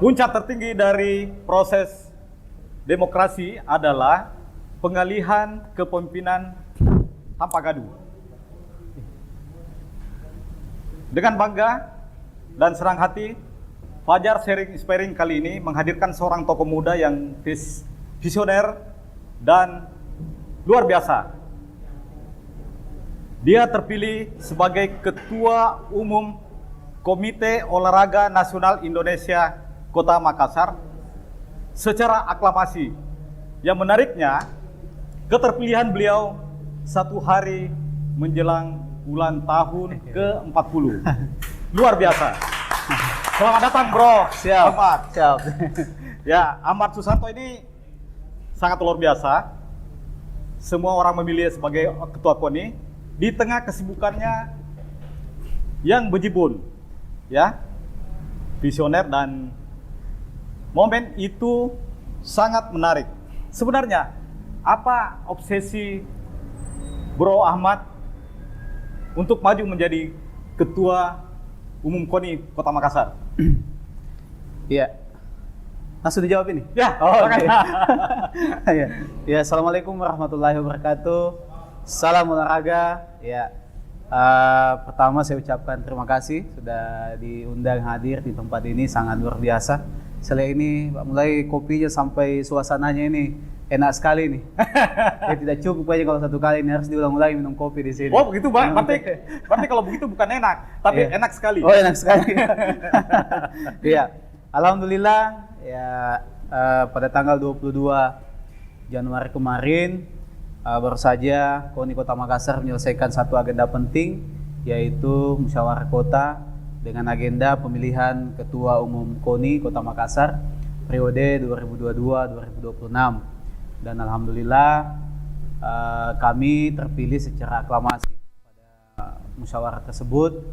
Puncak tertinggi dari proses demokrasi adalah pengalihan kepemimpinan tanpa gaduh. Dengan bangga dan senang hati, Fajar Sharing Inspiring kali ini menghadirkan seorang tokoh muda yang visioner dan luar biasa. Dia terpilih sebagai Ketua Umum Komite Olahraga Nasional Indonesia Kota Makassar secara aklamasi. Yang menariknya, keterpilihan beliau 1 hari menjelang ulang tahun ke-40. Luar biasa. Selamat datang, Bro. Siap. Ahmad. Siap. Ya, Ahmad Susanto ini sangat luar biasa. Semua orang memilih sebagai ketua KONI di tengah kesibukannya yang bejibun, ya, visioner, dan momen itu sangat menarik. Sebenarnya apa obsesi Bro Ahmad untuk maju menjadi Ketua Umum KONI Kota Makassar? Iya. Langsung dijawab ini? Ya, Oke. Ya. Ya, Assalamualaikum warahmatullahi wabarakatuh. Salam olahraga. Ya. Pertama saya ucapkan terima kasih sudah diundang hadir di tempat ini, sangat luar biasa. Setelah ini mulai kopinya sampai suasananya ini enak sekali nih. Ya, tidak cukup aja kalau 1 kali, ini harus diulang-ulang minum kopi di sini. Oh begitu, Bang. Berarti kalau begitu bukan enak, tapi Iya. enak sekali. Oh, enak sekali. Iya. Alhamdulillah ya, pada tanggal 22 Januari kemarin baru saja KONI Kota Makassar menyelesaikan satu agenda penting, yaitu musyawarah kota dengan agenda pemilihan Ketua Umum KONI Kota Makassar periode 2022-2026. Dan alhamdulillah kami terpilih secara aklamasi pada musyawarah tersebut.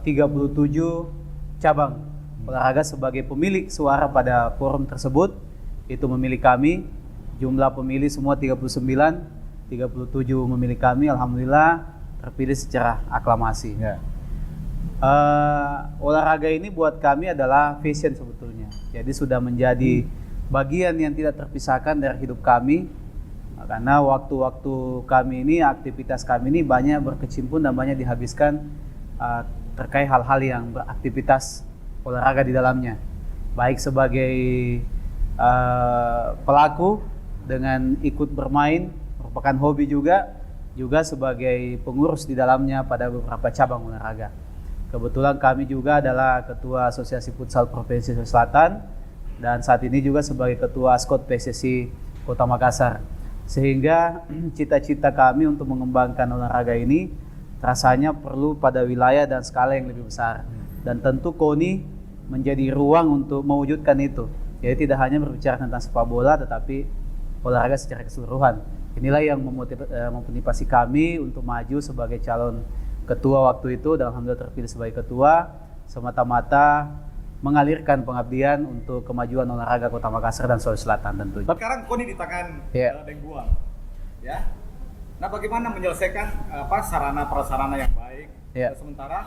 37 cabang olahraga sebagai pemilik suara pada forum tersebut itu memilih kami. Jumlah pemilih semua 39, 37 memilih kami. Alhamdulillah terpilih secara aklamasi. Ya. Olahraga ini buat kami adalah passion sebetulnya. Jadi sudah menjadi bagian yang tidak terpisahkan dari hidup kami. Karena waktu-waktu kami ini, aktivitas kami ini banyak berkecimpung dan banyak dihabiskan terkait hal-hal yang beraktivitas olahraga di dalamnya. Baik sebagai pelaku dengan ikut bermain, merupakan hobi juga sebagai pengurus di dalamnya pada beberapa cabang olahraga. Kebetulan kami juga adalah Ketua Asosiasi Futsal Provinsi Sulawesi Selatan dan saat ini juga sebagai Ketua Askot PSSI Kota Makassar. Sehingga cita-cita kami untuk mengembangkan olahraga ini rasanya perlu pada wilayah dan skala yang lebih besar. Dan tentu KONI menjadi ruang untuk mewujudkan itu. Jadi tidak hanya berbicara tentang sepak bola, tetapi olahraga secara keseluruhan. Inilah yang memotivasi kami untuk maju sebagai calon ketua waktu itu, dan alhamdulillah terpilih sebagai ketua, semata-mata mengalirkan pengabdian untuk kemajuan olahraga Kota Makassar dan Sulawesi Selatan tentunya. Sekarang KONI di tangan Deng Buang, ya. Nah, bagaimana menyelesaikan sarana prasarana yang baik? Ya. Sementara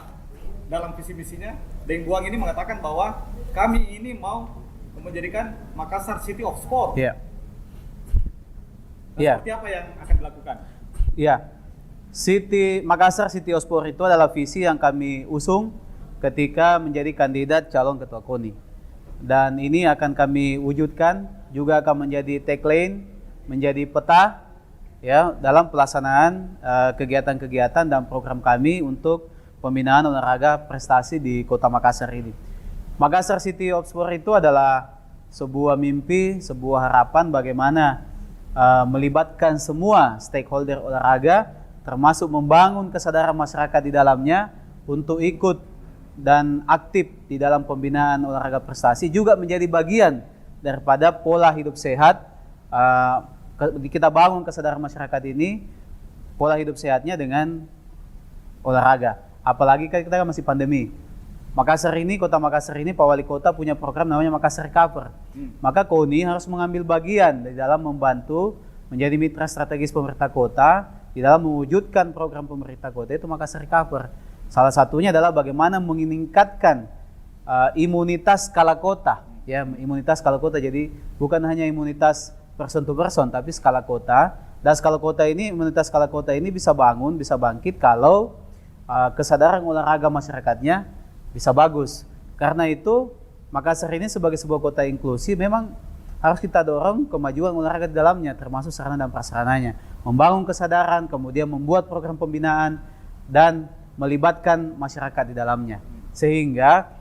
dalam visi misinya Deng Buang ini mengatakan bahwa kami ini mau menjadikan Makassar City of Sport. Ya. Nah, seperti apa yang akan dilakukan? Ya, Makassar City of Sport itu adalah visi yang kami usung ketika menjadi kandidat calon ketua KONI. Dan ini akan kami wujudkan, juga akan menjadi tagline, menjadi peta ya dalam pelaksanaan kegiatan-kegiatan dan program kami untuk pembinaan olahraga prestasi di Kota Makassar ini. Makassar City of Sport itu adalah sebuah mimpi, sebuah harapan bagaimana melibatkan semua stakeholder olahraga, termasuk membangun kesadaran masyarakat di dalamnya untuk ikut dan aktif di dalam pembinaan olahraga prestasi, juga menjadi bagian daripada pola hidup sehat. Kita bangun kesadaran masyarakat ini, pola hidup sehatnya dengan olahraga. Apalagi kita masih pandemi. Makassar ini, Kota Makassar ini, Pak Wali Kota punya program namanya Makassar Recover. Maka KONI harus mengambil bagian di dalam membantu menjadi mitra strategis pemerintah kota di dalam mewujudkan program pemerintah kota itu Makassar Recover. Salah satunya adalah bagaimana meningkatkan imunitas skala kota, ya, imunitas skala kota. Jadi bukan hanya imunitas person to person, tapi skala kota. Dan skala kota ini, imunitas skala kota ini bisa bangun, bisa bangkit kalau kesadaran olahraga masyarakatnya bisa bagus. Karena itu Makassar ini sebagai sebuah kota inklusi memang harus kita dorong kemajuan olahraga di dalamnya, termasuk sarana dan prasarananya. Membangun kesadaran, kemudian membuat program pembinaan, dan melibatkan masyarakat di dalamnya. Sehingga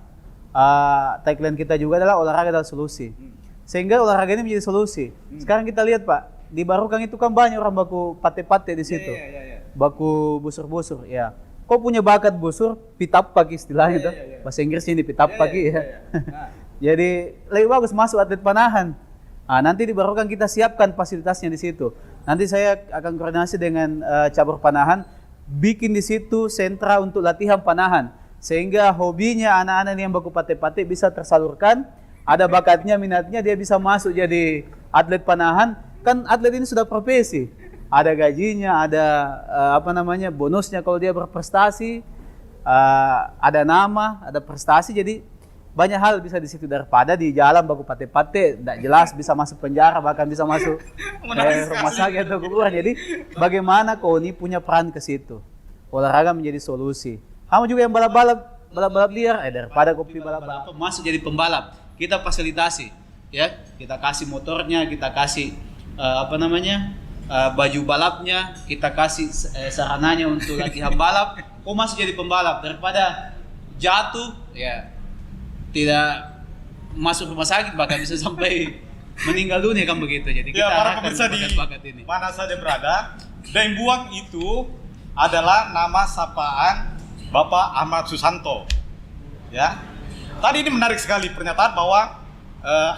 tagline kita juga adalah olahraga adalah solusi. Sehingga olahraga ini menjadi solusi. Sekarang kita lihat Pak, di Barukang itu kan banyak orang baku pate-pate di situ. Baku busur-busur, ya. Kok punya bakat busur, pitapak istilahnya tuh. Bahasa Inggris ini pitapak ya. Jadi lebih bagus masuk atlet panahan. Nanti di Barukang kita siapkan fasilitasnya di situ. Nanti saya akan koordinasi dengan cabur panahan, bikin di situ sentra untuk latihan panahan. Sehingga hobinya anak-anak yang baku pate-pate bisa tersalurkan. Ada bakatnya, minatnya, dia bisa masuk jadi atlet panahan. Kan atlet ini sudah profesi. Ada gajinya, ada bonusnya kalau dia berprestasi, ada nama, ada prestasi. Jadi banyak hal bisa di situ daripada di jalan baku pate-pate, tidak jelas, bisa masuk penjara, bahkan bisa masuk rumah sakit atau kuburan. Jadi bagaimana KONI punya peran ke situ? Olahraga menjadi solusi. Kamu juga yang balap liar, daripada kopi balap masuk jadi pembalap, kita fasilitasi, ya, kita kasih motornya, kita kasih baju balapnya, kita kasih sarananya untuk latihan balap. Kok masuk jadi pembalap daripada jatuh, ya, tidak masuk rumah sakit, bahkan bisa sampai meninggal dunia kan begitu. Jadi kita para pemirsa di bakat ini mana saja berada, Daeng Buang itu adalah nama sapaan Bapak Ahmad Susanto. Ya, tadi ini menarik sekali pernyataan bahwa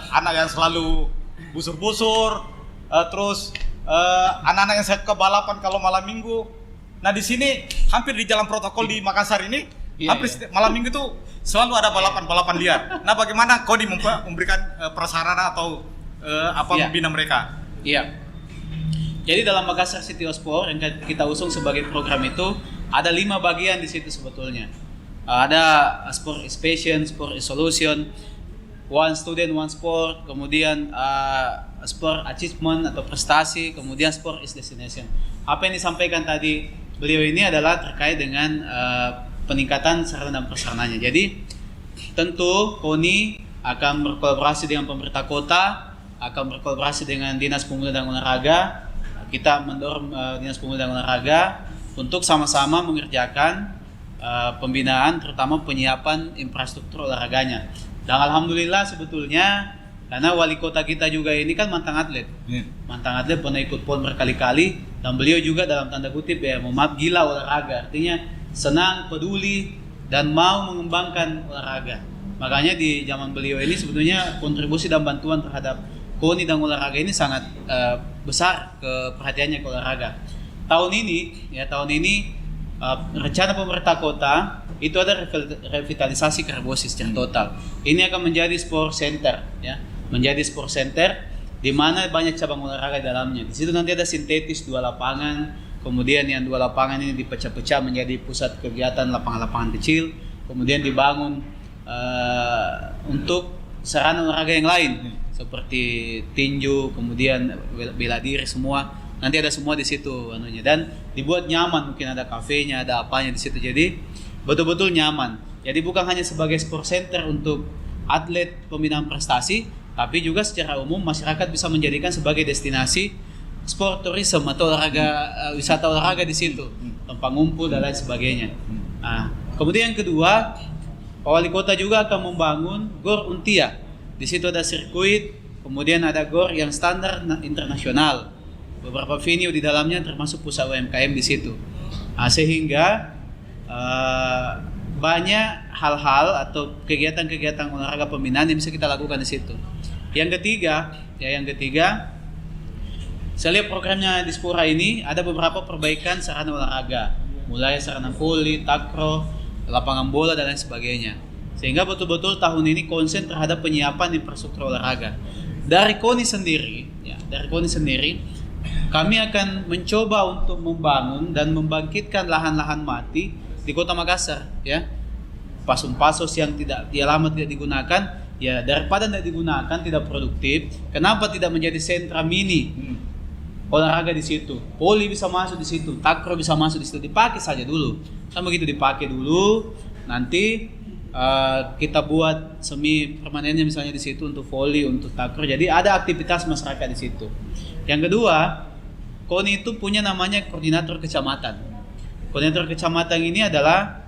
anak yang selalu busur-busur, terus anak-anak yang sehat ke balapan kalau malam minggu. Nah di sini hampir di jalan protokol di Makassar ini hampir malam minggu itu selalu ada balapan liar. Nah bagaimana KONI memberikan prasarana atau membina mereka? Iya. Jadi dalam Makassar City of Sport yang kita usung sebagai program itu ada 5 bagian di situ sebetulnya. Ada sport is passion, sport is solution, one student, one sport, kemudian sport achievement atau prestasi, kemudian sport is destination. Apa yang disampaikan tadi beliau ini adalah terkait dengan peningkatan sarana dan prasarananya. Jadi tentu KONI akan berkolaborasi dengan pemerintah kota, akan berkolaborasi dengan Dinas Pemuda dan Olahraga. Kita mendorong Dinas Pemuda dan Olahraga untuk sama-sama mengerjakan pembinaan, terutama penyiapan infrastruktur olahraganya. Dan alhamdulillah sebetulnya karena wali kota kita juga ini kan mantan atlet. Mantan atlet, pernah ikut PON berkali-kali, dan beliau juga dalam tanda kutip gila olahraga. Artinya senang, peduli, dan mau mengembangkan olahraga. Makanya di zaman beliau ini sebetulnya kontribusi dan bantuan terhadap KONI dan olahraga ini sangat besar ke perhatiannya ke olahraga. Tahun ini rencana pemerintah kota itu ada revitalisasi Karbosi secara total. Ini akan menjadi sport center, ya. Menjadi sport center di mana banyak cabang olahraga di dalamnya. Di situ nanti ada sintetis 2 lapangan, kemudian yang 2 lapangan ini dipecah-pecah menjadi pusat kegiatan lapangan-lapangan kecil, kemudian dibangun untuk sarana olahraga yang lain seperti tinju, kemudian bela diri, semua nanti ada semua di situ anunya, dan dibuat nyaman, mungkin ada kafenya, ada apanya di situ. Jadi betul-betul nyaman. Jadi bukan hanya sebagai sport center untuk atlet pembinaan prestasi, tapi juga secara umum masyarakat bisa menjadikan sebagai destinasi sport tourism atau olahraga, wisata olahraga di situ, tempat ngumpul dan lain sebagainya. Nah, kemudian yang kedua, wali kota juga akan membangun GOR Untia. Di situ ada sirkuit, kemudian ada GOR yang standar internasional. Beberapa venue di dalamnya termasuk pusat UMKM di situ. Nah, sehingga banyak hal-hal atau kegiatan-kegiatan olahraga pembinaan yang bisa kita lakukan di situ. Yang ketiga, saya lihat programnya di Spora ini ada beberapa perbaikan sarana olahraga, mulai sarana voli, takraw, lapangan bola dan lain sebagainya. Sehingga betul-betul tahun ini konsen terhadap penyiapan infrastruktur olahraga. Dari KONI sendiri, kami akan mencoba untuk membangun dan membangkitkan lahan-lahan mati di Kota Makassar, ya. pasos yang lama tidak digunakan, ya daripada tidak digunakan tidak produktif, kenapa tidak menjadi sentra mini olahraga di situ? Poli bisa masuk di situ, takraw bisa masuk di situ, dipakai saja dulu. Kan begitu dipakai dulu, nanti kita buat semi permanennya misalnya di situ untuk voli, untuk takraw. Jadi ada aktivitas masyarakat di situ. Yang kedua, KONI itu punya namanya koordinator kecamatan. Koordinator kecamatan ini adalah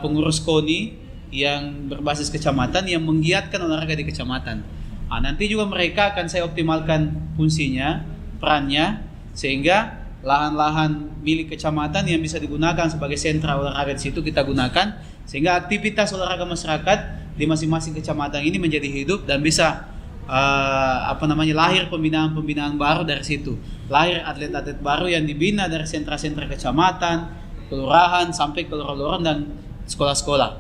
pengurus KONI yang berbasis kecamatan yang menggiatkan olahraga di kecamatan. Nanti juga mereka akan saya optimalkan fungsinya, perannya, sehingga lahan-lahan milik kecamatan yang bisa digunakan sebagai sentra olahraga di situ kita gunakan, sehingga aktivitas olahraga masyarakat di masing-masing kecamatan ini menjadi hidup dan bisa lahir pembinaan-pembinaan baru dari situ, lahir atlet-atlet baru yang dibina dari sentra-sentra kecamatan, kelurahan sampai ke lorong-lorong dan sekolah-sekolah.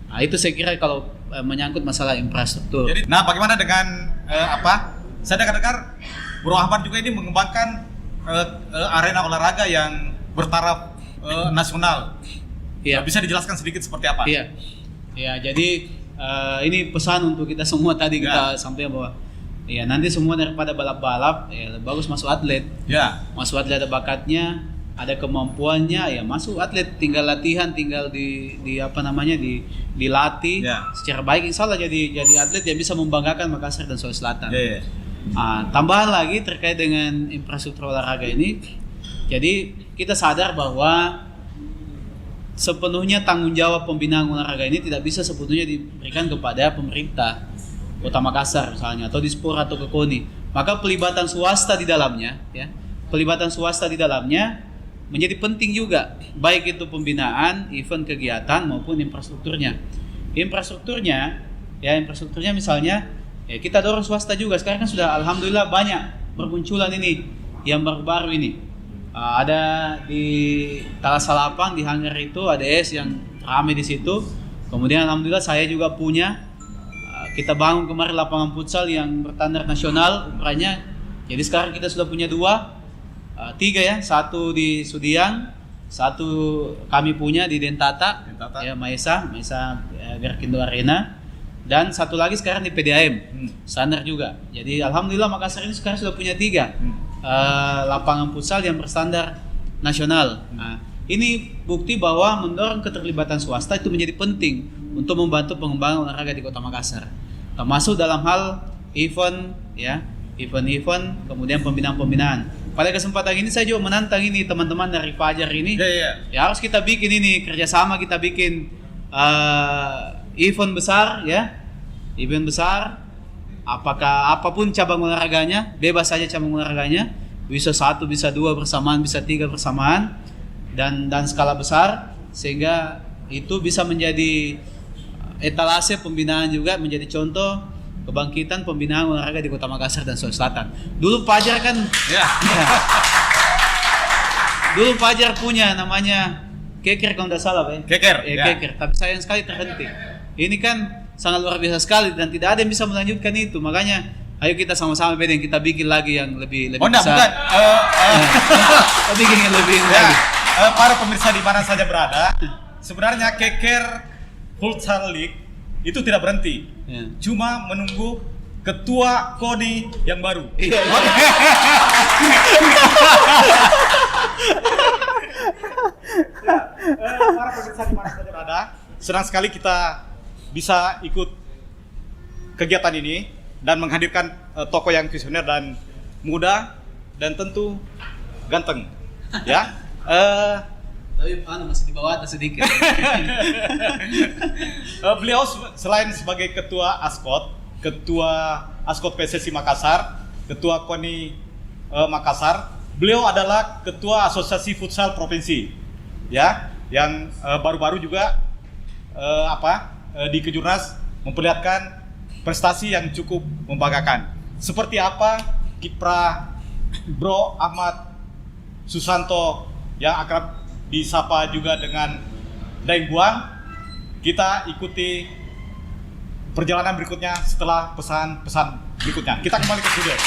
Nah, itu saya kira kalau menyangkut masalah infrastruktur. Jadi, nah bagaimana dengan saya dengar Bro Ahmad juga ini mengembangkan arena olahraga yang bertaraf nasional. Iya. Bisa dijelaskan sedikit seperti apa? Iya. Ya, jadi ini pesan untuk kita semua tadi kita sampaikan bahwa ya nanti semua daripada balap-balap ya bagus masuk atlet. Ya. Masuk atlet ada bakatnya, ada kemampuannya, ya masuk atlet, tinggal latihan, tinggal dilatih secara baik, insya Allah jadi atlet yang bisa membanggakan Makassar dan Sulawesi Selatan. Tambahan lagi terkait dengan infrastruktur olahraga ini, jadi kita sadar bahwa sepenuhnya tanggung jawab pembinaan olahraga ini tidak bisa sepenuhnya diberikan kepada pemerintah Kota Makassar misalnya atau Dispor atau ke KONI. Maka pelibatan swasta di dalamnya, menjadi penting juga, baik itu pembinaan, event kegiatan maupun infrastrukturnya. Infrastrukturnya misalnya ya kita dorong swasta juga. Sekarang kan sudah alhamdulillah banyak bermunculan ini yang baru-baru ini. Ada di Talasalapang di Hanggar itu ADS yang ramai di situ. Kemudian alhamdulillah saya juga punya. Kita bangun kemarin lapangan futsal yang berstandar nasional ukurannya. Jadi sekarang kita sudah punya tiga ya, satu di Sudiang, satu kami punya di Dentata. Ya Maesa Garkindo Arena, dan satu lagi sekarang di PDAM standar juga. Jadi alhamdulillah Makassar ini sekarang sudah punya 3 lapangan futsal yang berstandar nasional. Nah, ini bukti bahwa mendorong keterlibatan swasta itu menjadi penting untuk membantu pengembangan olahraga di Kota Makassar, termasuk dalam hal event, kemudian pembinaan. Pada kesempatan ini saya juga menantang ini teman-teman dari Fajar ini, ya harus kita bikin ini kerjasama, kita bikin event besar, event besar. Apapun cabang olahraganya, bebas saja cabang olahraganya, bisa 1, bisa 2 bersamaan, bisa 3 bersamaan, dan skala besar, sehingga itu bisa menjadi etalase pembinaan juga, menjadi contoh kebangkitan pembinaan olahraga di Kota Makassar dan Sulawesi Selatan. Dulu Fajar kan, dulu Fajar punya namanya Keker kalau tidak salah, Pak. Keker, tapi sayang sekali terhenti. Ini kan sangat luar biasa sekali dan tidak ada yang bisa melanjutkan itu. Makanya ayo kita sama-sama bedeng, kita bikin lagi yang lebih besar. Bikin yang lebih lagi. Para pemirsa di mana saja berada, sebenarnya Keker Futsal League itu tidak berhenti. Cuma menunggu ketua KONI yang baru. Para pemirsa di mana saja berada, senang sekali kita bisa ikut kegiatan ini dan menghadirkan tokoh yang visioner dan muda dan tentu ganteng, ya. Tapi masih di bawah atas sedikit. Beliau selain sebagai ketua Askot PSSI Makassar, ketua KONI Makassar, beliau adalah ketua Asosiasi Futsal Provinsi, ya, yang baru-baru juga di Kejurnas memperlihatkan prestasi yang cukup membanggakan. Seperti apa kiprah Bro Ahmad Susanto yang akrab disapa juga dengan Daeng Buang, kita ikuti perjalanan berikutnya setelah pesan-pesan berikutnya. Kita kembali ke studio.